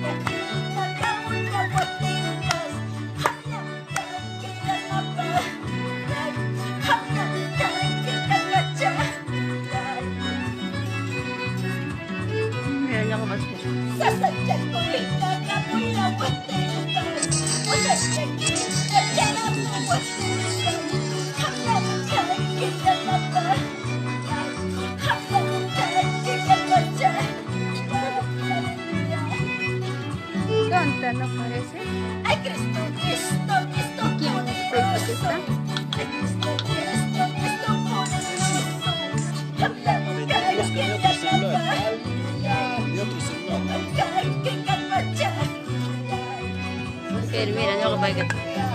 Meron ako mas Sasadyan ko rin na kapulawat tingnan. O sasadyan na dyan ang buwan tingnan. Hanggang kahit kita na ba? Hanggang kahit kita ba dyan? ¿Dónde no parece? Ay, Cristo, Cristo, Cristo, ¿Quién? poderoso. Ay, Cristo, Cristo, Cristo, poderoso. Hanggang kahit kita na ba? Hanggang kahit kita ba dyan? Pero mira, no ako bagay.